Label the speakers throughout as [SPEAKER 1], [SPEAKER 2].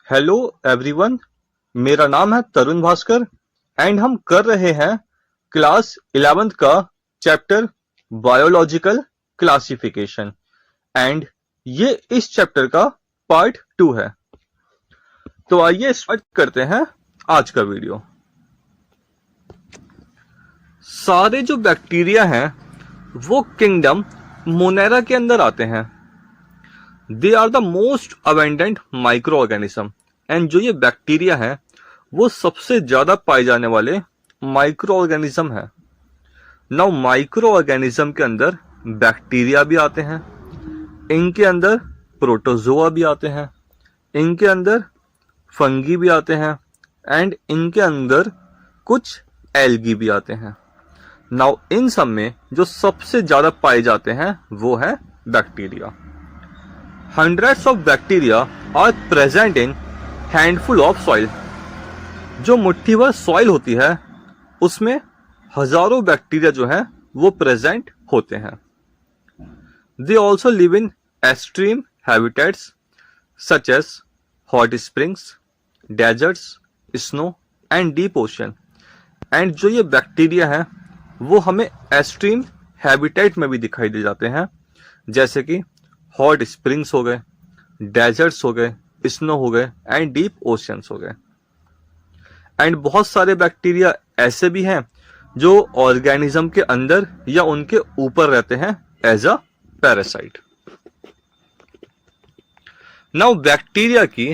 [SPEAKER 1] Hello everyone. मेरा नाम है तरुण भास्कर एंड हम कर रहे हैं क्लास 11th का चैप्टर बायोलॉजिकल क्लासिफिकेशन एंड ये इस चैप्टर का पार्ट 2 है। तो आइए स्टार्ट करते हैं आज का वीडियो। सारे जो बैक्टीरिया हैं वो किंगडम मोनेरा के अंदर आते हैं। They are the most abundant microorganism and जो ये बैक्टीरिया है वो सबसे ज्यादा पाए जाने वाले माइक्रो ऑर्गेनिज्म है। नाउ माइक्रो ऑर्गेनिज्म के अंदर बैक्टीरिया भी आते हैं, इनके अंदर प्रोटोजोआ भी आते हैं, इनके अंदर फंगी भी आते हैं एंड इनके अंदर कुछ एल्गी भी आते हैं। नाउ इन सब में जो सबसे ज्यादा पाए जाते हैं वो है bacteria. Hundreds of bacteria are present in handful of soil। जो मुट्ठी भर सॉइल होती है उसमें हजारों बैक्टीरिया जो है वो प्रेजेंट होते हैं। They also live in extreme habitats such as hot springs, deserts, snow and deep ocean. And जो ये बैक्टीरिया है वो हमें एक्सट्रीम हैबिटेट में भी दिखाई दे जाते हैं, जैसे कि हॉट स्प्रिंग्स हो गए, डेजर्ट्स हो गए, स्नो हो गए एंड डीप ओशियंस हो गए। एंड बहुत सारे बैक्टीरिया ऐसे भी हैं जो ऑर्गेनिज्म के अंदर या उनके ऊपर रहते हैं as a parasite. Now bacteria की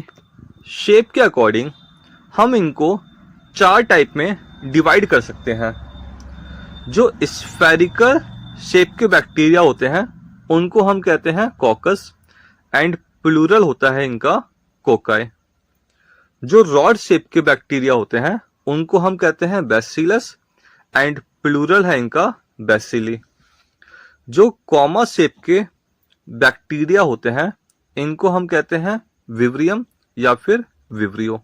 [SPEAKER 1] शेप के अकॉर्डिंग हम इनको 4 टाइप में डिवाइड कर सकते हैं। जो स्फेरिकल शेप के बैक्टीरिया होते हैं उनको हम कहते हैं कॉकस एंड प्लूरल होता है इनका कोकाई। जो रॉड शेप के बैक्टीरिया होते हैं उनको हम कहते हैं बैसिलस एंड प्लूरल है इनका बैसिली। जो कॉमा शेप के बैक्टीरिया होते हैं इनको हम कहते हैं विवरियम या फिर विवरियो,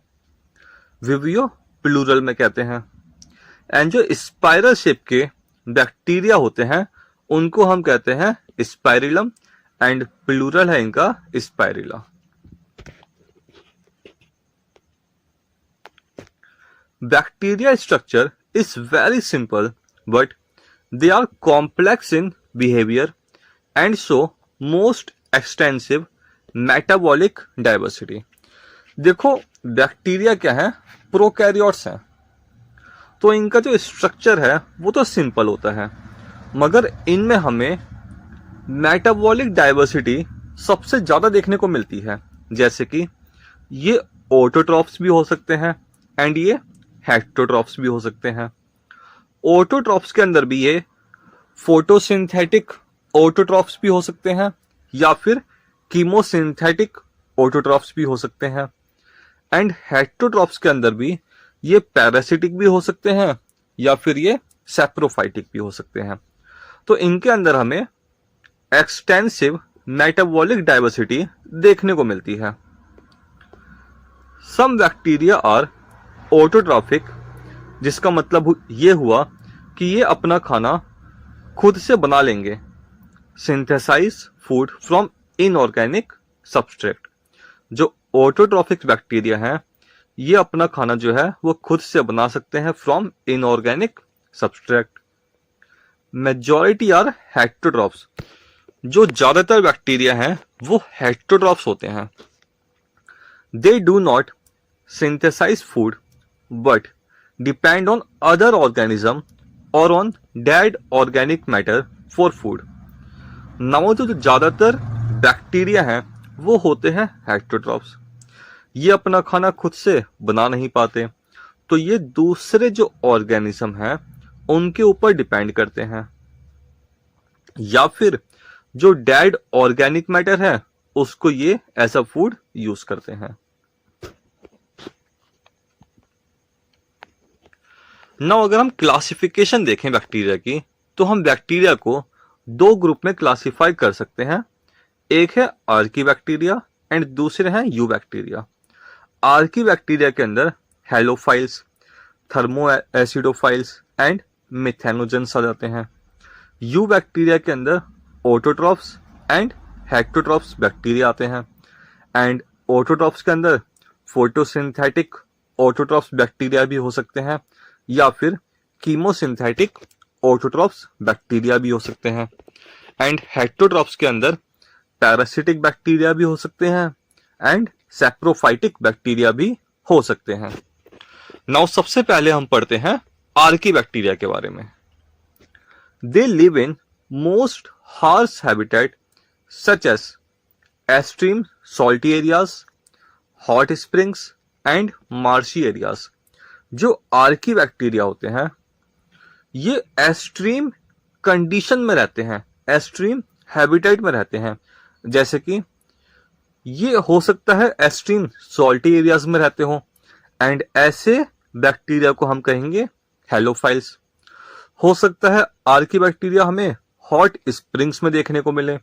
[SPEAKER 1] विवरियो प्लूरल में कहते हैं। एंड जो स्पाइरल शेप के बैक्टीरिया होते हैं उनको हम कहते हैं स्पाइरिलम एंड प्लूरल है इनका spirilla. Bacteria structure is very simple but they are complex in behaviour and show most extensive metabolic diversity. देखो बैक्टीरिया क्या है, प्रोकैरियोट्स हैं, तो इनका जो स्ट्रक्चर है वो तो सिंपल होता है, मगर इनमें हमें मेटाबॉलिक डाइवर्सिटी सबसे ज्यादा देखने को मिलती है। जैसे कि ये ऑटोट्रॉफ्स भी हो सकते हैं एंड ये हेटेरोट्रॉफ्स भी हो सकते हैं। ऑटोट्रॉफ्स के अंदर भी ये फोटोसिंथेटिक ऑटोट्रॉफ्स भी हो सकते हैं या फिर कीमोसिंथेटिक ऑटोट्रॉफ्स भी हो सकते हैं। एंड हेटेरोट्रॉफ्स के अंदर भी ये पैरासिटिक भी हो सकते हैं या फिर ये सैप्रोफाइटिक भी हो सकते हैं। तो इनके अंदर हमें एक्सटेंसिव मेटाबॉलिक डाइवर्सिटी देखने को मिलती है। सम बैक्टीरिया आर ऑटोट्रॉफिक, जिसका मतलब ये हुआ कि ये अपना खाना खुद से बना लेंगे। Synthesise food from inorganic substrate. जो ऑटोट्रॉफिक बैक्टीरिया हैं ये अपना खाना जो है वो खुद से बना सकते हैं from inorganic substrate. Majority are heterotrophs. जो ज्यादातर बैक्टीरिया हैं वो हेटेरोट्रॉफ्स होते हैं। They do not synthesise food but depend on other organism और on dead organic matter for food. Now जो ज्यादातर बैक्टीरिया हैं वो होते हैं हेटेरोट्रॉफ्स। ये अपना खाना खुद से बना नहीं पाते, तो ये दूसरे जो ऑर्गेनिज्म हैं उनके ऊपर डिपेंड करते हैं, या फिर जो डेड ऑर्गेनिक मैटर है उसको ये एज अ फूड यूज करते हैं। नाउ अगर हम क्लासिफिकेशन देखें बैक्टीरिया की तो हम बैक्टीरिया को 2 ग्रुप में क्लासिफाई कर सकते हैं। एक है आर्की बैक्टीरिया एंड दूसरे हैं यू बैक्टीरिया। आर्की बैक्टीरिया के अंदर halophiles, thermoacidophiles and methanogens आ जाते हैं। यू बैक्टीरिया के अंदर ऑटोट्रॉफ्स एंड हेटेरोट्रॉफ्स बैक्टीरिया आते हैं एंड ऑटोट्रॉफ्स के अंदर फोटोसिंथेटिक ऑटोट्रॉफ्स बैक्टीरिया भी हो सकते हैं, या फिर कीमोसिंथेटिक ऑटोट्रॉफ्स बैक्टीरिया भी हो सकते हैं। एंड हेटेरोट्रॉफ्स के अंदर पैरासिटिक बैक्टीरिया भी हो सकते हैं एंड सैप्रोफाइटिक बैक्टीरिया भी हो सकते हैं। नाउ सबसे पहले हम पढ़ते हैं आर्की बैक्टीरिया के बारे में। They live in most harsh habitat such as extreme salty areas, hot springs and marshy areas. जो आर्की बैक्टीरिया होते हैं ये एक्सट्रीम कंडीशन में रहते हैं, एक्सट्रीम हैबिटेट में रहते हैं। जैसे कि ये हो सकता है एक्सट्रीम सॉल्टी एरियाज में रहते हो, एंड ऐसे बैक्टीरिया को हम कहेंगे हेलोफाइल्स। हो सकता है आर्की बैक्टीरिया हमें हॉट स्प्रिंग्स में देखने को मिले,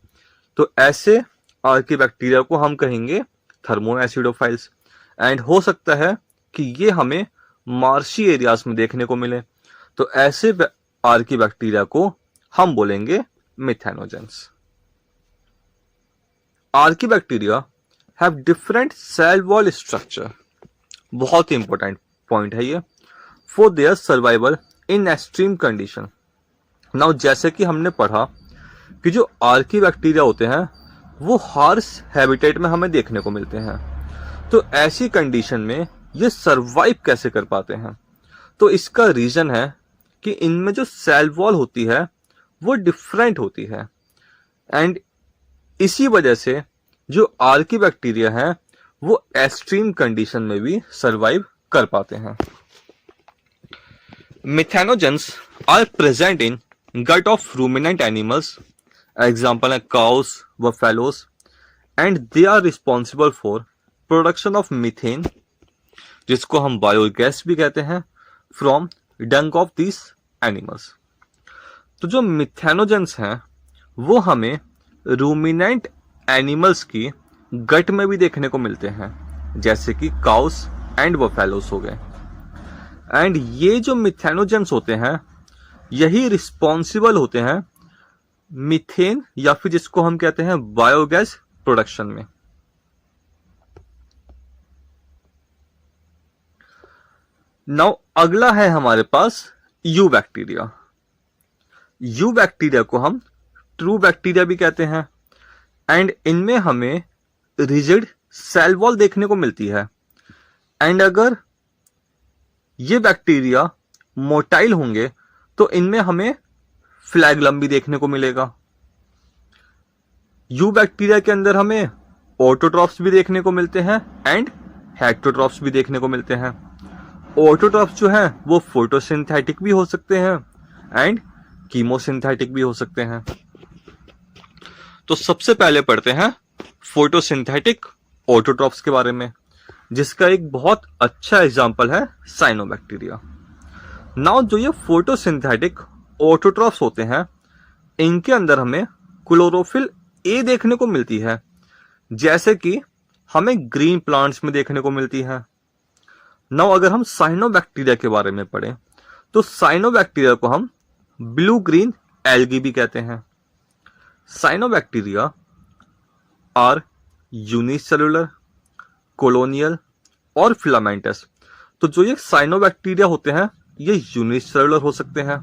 [SPEAKER 1] तो ऐसे आर्की बैक्टीरिया को हम कहेंगे थर्मो एसिडोफाइल्स। एंड हो सकता है कि ये हमें मार्शी एरियाज में देखने को मिले, तो ऐसे आर्की बैक्टीरिया को हम बोलेंगे methanogens. Archaebacteria have different cell wall structure, बहुत ही इंपॉर्टेंट पॉइंट है ये, for their survival in extreme condition. Now जैसे कि हमने पढ़ा कि जो आर्की बैक्टीरिया होते हैं वो हार्श हैबिटेट में हमें देखने को मिलते हैं, तो ऐसी कंडीशन में ये सरवाइव कैसे कर पाते हैं? तो इसका रीजन है कि इनमें जो सेल वॉल होती है वो डिफरेंट होती है, एंड इसी वजह से जो आर्की बैक्टीरिया है वो एक्सट्रीम कंडीशन में भी सरवाइव कर पाते हैं। Methanogens are present in gut of ruminant animals, example है cows, buffaloes, and they are responsible for production of methane, जिसको हम बायोगैस भी कहते हैं, फ्रॉम डंक ऑफ दिस एनिमल्स। तो जो मिथेनोजेंस हैं वो हमें रूमिनेंट एनिमल्स की गट में भी देखने को मिलते हैं, जैसे कि काउस एंड बफेलोस हो गए। एंड ये जो मिथेनोजेंस होते हैं यही रिस्पॉन्सिबल होते हैं मीथेन या फिर जिसको हम कहते हैं बायोगैस प्रोडक्शन में। नाउ अगला है हमारे पास यू बैक्टीरिया। यू बैक्टीरिया को हम ट्रू बैक्टीरिया भी कहते हैं, एंड इनमें हमें रिजिड सेल वॉल देखने को मिलती है। एंड अगर ये बैक्टीरिया मोटाइल होंगे तो इनमें हमें फ्लैगलम भी देखने को मिलेगा। यू बैक्टीरिया के अंदर हमें ऑटोट्रॉफ्स भी देखने को मिलते हैं एंड हेटेरोट्रॉफ्स भी देखने को मिलते हैं। ऑटोट्रॉफ्स जो हैं वो फोटोसिंथेटिक भी हो सकते हैं एंड कीमोसिंथेटिक भी हो सकते हैं। तो सबसे पहले पढ़ते हैं फोटोसिंथेटिक ऑटोट्रॉफ्स के बारे में, जिसका एक बहुत अच्छा एग्जांपल है साइनोबैक्टीरिया। नाउ जो ये फोटोसिंथेटिक ऑटोट्रॉफ्स होते हैं इनके अंदर हमें क्लोरोफिल ए देखने को मिलती है, जैसे कि हमें ग्रीन प्लांट्स में देखने को मिलती है। नाउ अगर हम साइनोबैक्टीरिया के बारे में पढ़ें तो साइनोबैक्टीरिया को हम ब्लू ग्रीन एल्गी भी कहते हैं। साइनोबैक्टीरिया आर यूनिसेलुलर, कॉलोनियल और फिलामेंटस। तो जो ये साइनोबैक्टीरिया होते हैं ये यूनिसेलुलर हो सकते हैं,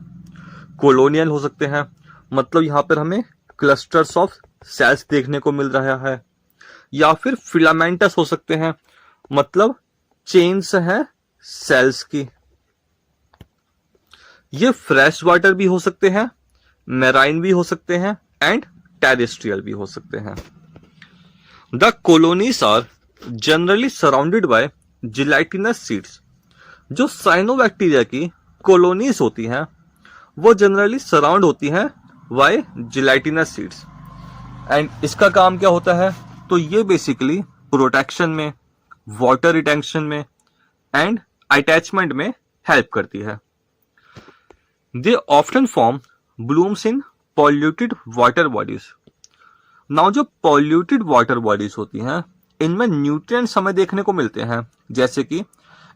[SPEAKER 1] कॉलोनियल हो सकते हैं, मतलब यहां पर हमें क्लस्टर्स ऑफ सेल्स देखने को मिल रहा है, या फिर फिलामेंटस हो सकते हैं, मतलब चेन्स हैं सेल्स की। ये फ्रेश वाटर भी हो सकते हैं, मैराइन भी हो सकते हैं एंड टेरेस्ट्रियल भी हो सकते हैं। The colonies are generally surrounded by gelatinous sheaths. जो साइनोबैक्टीरिया की कॉलोनीज होती हैं वो जनरली सराउंड होती हैं बाय जिलेटिनस सीड्स, एंड इसका काम क्या होता है? तो ये बेसिकली प्रोटेक्शन में, वाटर रिटेंशन में एंड अटैचमेंट में हेल्प करती है। They often form blooms in polluted water bodies. Now जो पॉल्यूटेड वाटर बॉडीज होती हैं इनमें न्यूट्रिएंट्स हमें देखने को मिलते हैं, जैसे कि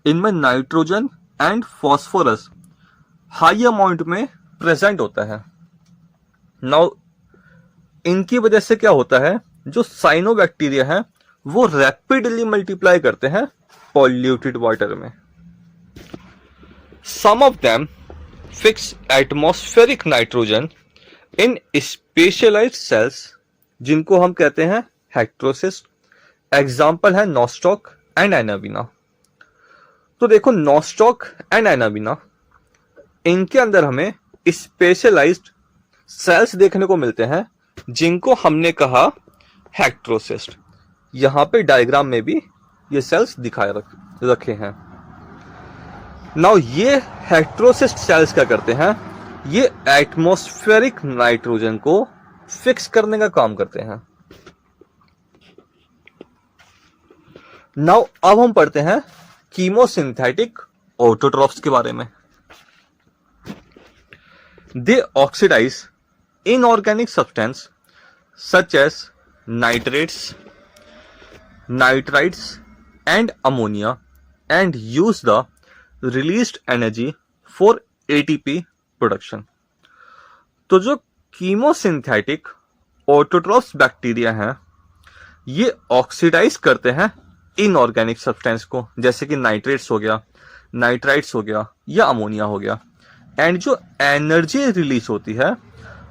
[SPEAKER 1] इनमें nitrogen and phosphorus high amount में प्रेजेंट होता है। नाउ इनकी वजह से क्या होता है, जो साइनोबैक्टीरिया है वो रैपिडली मल्टीप्लाई करते हैं पॉल्यूटेड वाटर में। Some of them fix atmospheric nitrogen in specialised cells, जिनको हम कहते हैं हेटेरोसिस्ट। एग्जाम्पल है नॉस्टॉक एंड एनाबीना। तो देखो नॉस्टॉक एंड एनाबीना, इनके अंदर हमें स्पेशलाइज्ड सेल्स देखने को मिलते हैं जिनको हमने कहा हेटेरोसिस्ट। यहां पे डायग्राम में भी ये सेल्स दिखाए रखे हैं। नाउ ये हेटेरोसिस्ट सेल्स क्या करते हैं, ये एटमॉस्फेरिक नाइट्रोजन को फिक्स करने का काम करते हैं। नाउ अब हम पढ़ते हैं कीमोसिंथेटिक ऑटोट्रॉफ्स के बारे में। They oxidise inorganic substance such as nitrates, nitrites and ammonia and use the released energy for ATP production. तो जो कीमोसिंथेटिक ऑटोट्रॉफ्स बैक्टीरिया हैं, ये ऑक्सीडाइज करते हैं इनऑर्गेनिक सब्सटेंस को, जैसे कि नाइट्रेट्स हो गया, नाइट्राइट्स हो गया या अमोनिया हो गया, एंड जो एनर्जी रिलीज होती है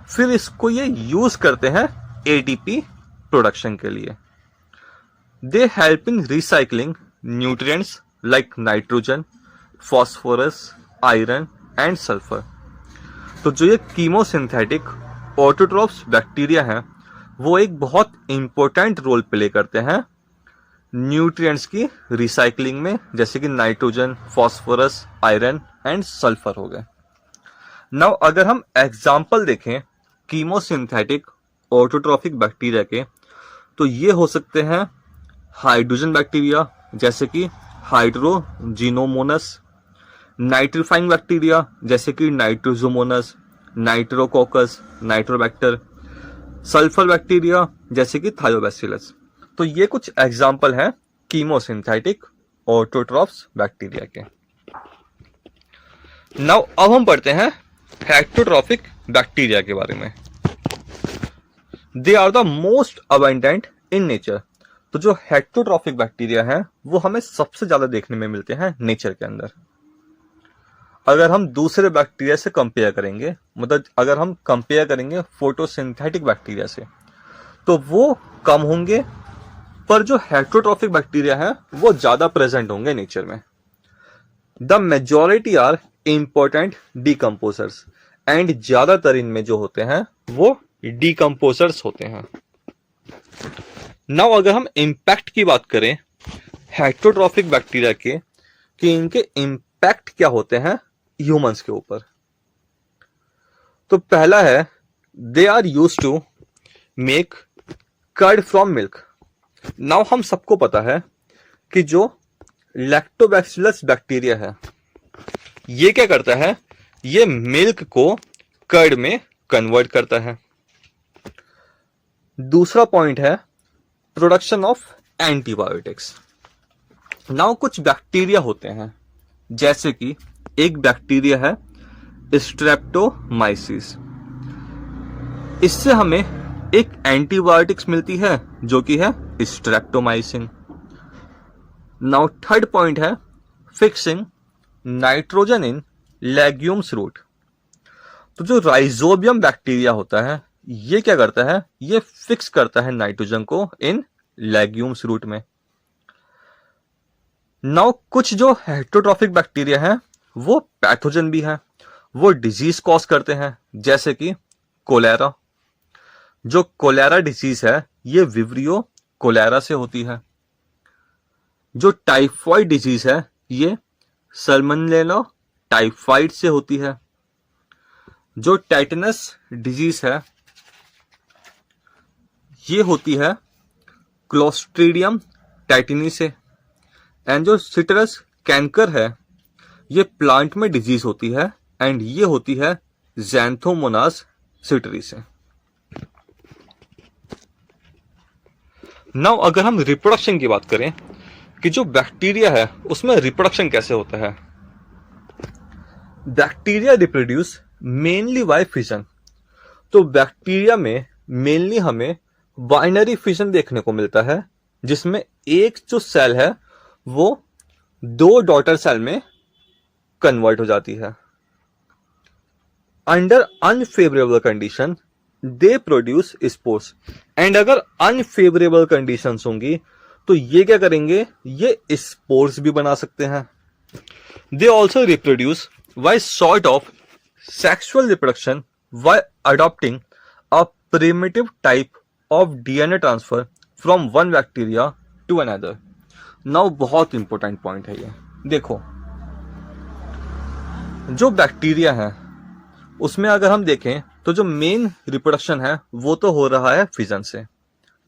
[SPEAKER 1] फिर इसको ये यूज करते हैं एटीपी प्रोडक्शन के लिए। They help in recycling nutrients like nitrogen, phosphorus, iron and sulphur. तो जो ये कीमोसिंथेटिक ऑटोट्रॉफ्स बैक्टीरिया हैं, वो एक बहुत इंपॉर्टेंट रोल प्ले करते हैं न्यूट्रिएंट्स की रिसाइकलिंग में, जैसे कि nitrogen, phosphorus, iron and sulphur हो गए। नाउ अगर हम एग्जाम्पल देखें कीमोसिंथेटिक ऑटोट्रॉफिक बैक्टीरिया के, तो ये हो सकते हैं हाइड्रोजन बैक्टीरिया, जैसे कि हाइड्रोजिनोमोनस, नाइट्रीफाइंग बैक्टीरिया जैसे कि nitrosomonas, nitrococcus, nitrobacter, sulphur bacteria जैसे कि थायोबैसिलस। तो ये कुछ एग्जाम्पल हैं कीमोसिंथेटिक ऑटोट्रॉफ्स बैक्टीरिया के। नाउ अब हम पढ़ते हैं हेटेरोट्रॉफिक बैक्टीरिया के बारे में। They are the most abundant in nature. तो जो हेटेरोट्रॉफिक बैक्टीरिया हैं वो हमें सबसे ज्यादा देखने में मिलते हैं नेचर के अंदर। अगर हम दूसरे बैक्टीरिया से कंपेयर करेंगे, मतलब अगर हम कंपेयर करेंगे फोटोसिंथेटिक बैक्टीरिया से, तो वो कम होंगे, पर जो हेटेरोट्रॉफिक बैक्टीरिया है वो ज्यादा प्रेजेंट होंगे नेचर में। The majority are important decomposers, and ज्यादातर इनमें जो होते हैं वो डिकम्पोजर्स होते हैं। नाउ अगर हम इंपैक्ट की बात करें हेटेरोट्रॉफिक बैक्टीरिया के, कि इनके इंपैक्ट क्या होते हैं ह्यूमंस के ऊपर, तो पहला है they are used to make curd from milk. Now हम सबको पता है कि जो लैक्टोबैसिलस बैक्टीरिया है ये क्या करता है, ये मिल्क को कर्ड में कन्वर्ट करता है। दूसरा पॉइंट है प्रोडक्शन ऑफ एंटीबायोटिक्स। नाउ कुछ बैक्टीरिया होते हैं, जैसे कि एक बैक्टीरिया है स्ट्रेप्टोमाइसिस, इससे हमें एक एंटीबायोटिक्स मिलती है जो कि है स्ट्रेप्टोमाइसिन। नाउ थर्ड पॉइंट है fixing nitrogen in legumes root. तो जो राइजोबियम बैक्टीरिया होता है ये क्या करता है, ये फिक्स करता है नाइट्रोजन को इन लेग्यूम्स रूट में। नाउ कुछ जो हेटेरोट्रॉफिक बैक्टीरिया हैं वो पैथोजन भी हैं, वो डिजीज कॉज करते हैं, जैसे कि कोलेरा। जो कोलेरा डिजीज है ये विब्रियो कोलेरा से होती है। जो टाइफॉइड डिजीज है ये सल्मोनेला टाइफाइड से होती है। जो टेटनस डिजीज है ये होती है क्लोस्ट्रीडियम टेटनी से। एंड जो सिट्रस कैंकर है ये प्लांट में डिजीज होती है, एंड ये होती है ज़ैंथोमोनास सिट्री से। नाउ अगर हम रिप्रोडक्शन की बात करें कि जो बैक्टीरिया है उसमें रिप्रोडक्शन कैसे होता है, bacteria reproduce mainly by fission. तो बैक्टीरिया में मेनली हमें बाइनरी फिजन देखने को मिलता है, जिसमें एक जो सेल है वो 2 डॉटर सेल में कन्वर्ट हो जाती है। Under unfavourable condition they produce spores, and अगर अनफेवरेबल कंडीशंस होंगी तो ये क्या करेंगे, ये स्पोर्स भी बना सकते हैं। They also reproduce by sort of sexual reproduction by adopting a primitive type of DNA transfer from one bacteria to another. Now बहुत इंपॉर्टेंट पॉइंट है ये। देखो, जो बैक्टीरिया है उसमें अगर हम देखें तो जो मेन रिप्रोडक्शन है वो तो हो रहा है फिजन से,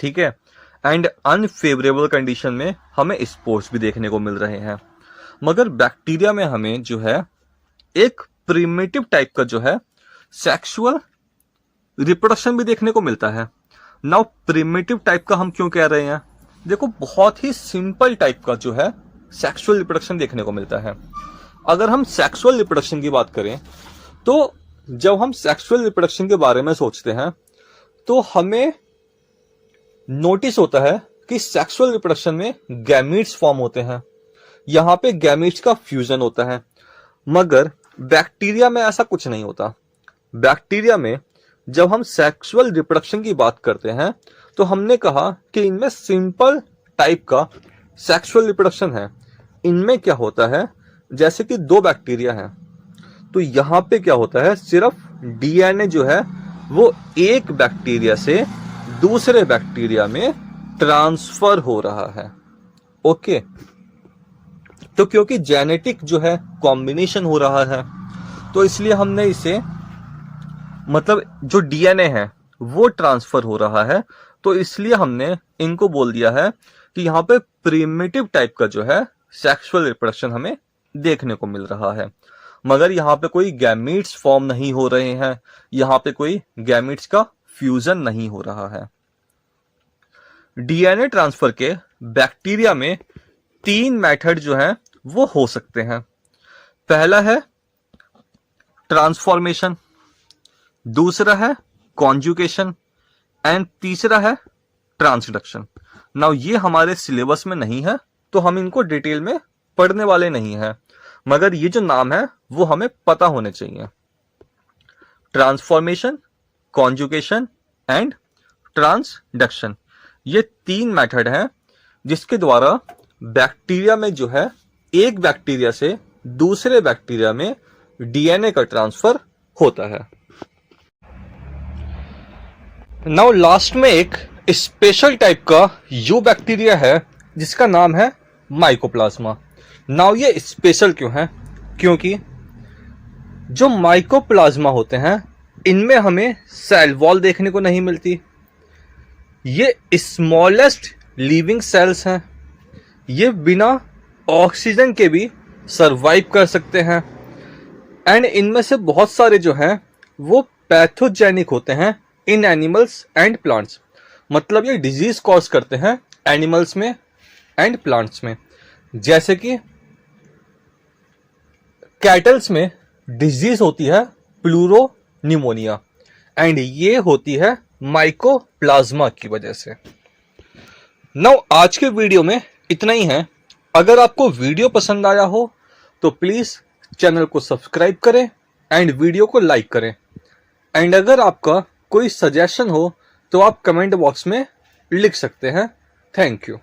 [SPEAKER 1] ठीक है। एंड अनफेवरेबल कंडीशन में हमें स्पोर्स भी देखने को मिल रहे हैं। मगर बैक्टीरिया में हमें जो है एक प्रिमिटिव टाइप का जो है सेक्सुअल रिप्रोडक्शन भी देखने को मिलता है। नाउ प्रिमिटिव टाइप का हम क्यों कह रहे हैं, देखो बहुत ही सिंपल टाइप का जो है सेक्सुअल रिप्रोडक्शन देखने को मिलता है। अगर हम सेक्सुअल रिप्रोडक्शन की बात करें तो जब हम सेक्सुअल रिप्रोडक्शन के बारे में सोचते हैं तो हमें नोटिस होता है कि सेक्सुअल रिप्रोडक्शन में गैमीट्स फॉर्म होते हैं, यहां पे गैमीट्स का फ्यूजन होता है। मगर बैक्टीरिया में ऐसा कुछ नहीं होता। बैक्टीरिया में जब हम सेक्सुअल रिप्रोडक्शन की बात करते हैं तो हमने कहा कि इनमें सिंपल टाइप का सेक्सुअल रिप्रोडक्शन है। इनमें क्या होता है, जैसे कि 2 बैक्टीरिया हैं तो यहां पे क्या होता है, सिर्फ डीएनए जो है वो एक बैक्टीरिया से दूसरे बैक्टीरिया में ट्रांसफर हो रहा है। ओके, तो क्योंकि जेनेटिक जो है कॉम्बिनेशन हो रहा है तो इसलिए हमने इसे, मतलब जो डीएनए है वो ट्रांसफर हो रहा है तो इसलिए हमने इनको बोल दिया है कि यहाँ पे प्रिमिटिव टाइप का जो है सेक्सुअल रिप्रोडक्शन हमें देखने को मिल रहा है। मगर यहाँ पे कोई गैमीट्स फॉर्म नहीं हो रहे हैं, यहाँ पे कोई गैमीट्स का फ्यूजन नहीं हो रहा है। डीएनए ट्रांसफर के बैक्टीरिया में 3 मेथड जो है वो हो सकते हैं। पहला है ट्रांसफॉर्मेशन, दूसरा है कॉन्जुगेशन एंड तीसरा है ट्रांसडक्शन। नाउ ये हमारे सिलेबस में नहीं है तो हम इनको डिटेल में पढ़ने वाले नहीं हैं, मगर ये जो नाम है वो हमें पता होने चाहिए। ट्रांसफॉर्मेशन, कॉन्जुगेशन एंड ट्रांसडक्शन, ये 3 मेथड हैं जिसके द्वारा बैक्टीरिया में जो है एक बैक्टीरिया से दूसरे बैक्टीरिया में डीएनए का ट्रांसफर होता है। नाउ लास्ट में एक स्पेशल टाइप का यू बैक्टीरिया है जिसका नाम है माइकोप्लाज्मा। नाउ ये स्पेशल क्यों है, क्योंकि जो माइकोप्लाज्मा होते हैं इनमें हमें सेल वॉल देखने को नहीं मिलती। ये स्मॉलेस्ट लिविंग सेल्स हैं, ये बिना ऑक्सीजन के भी सरवाइव कर सकते हैं। एंड इनमें से बहुत सारे जो हैं वो पैथोजेनिक होते हैं इन एनिमल्स एंड प्लांट्स, मतलब ये डिजीज कॉज करते हैं एनिमल्स में एंड प्लांट्स में। जैसे कि कैटल्स में डिजीज होती है प्लूरोनिमोनिया एंड ये होती है माइकोप्लाज्मा की वजह से। नाउ आज के वीडियो में इतना ही है। अगर आपको वीडियो पसंद आया हो तो प्लीज चैनल को सब्सक्राइब करें एंड वीडियो को लाइक करें। एंड अगर आपका कोई सजेशन हो तो आप कमेंट बॉक्स में लिख सकते हैं। Thank you.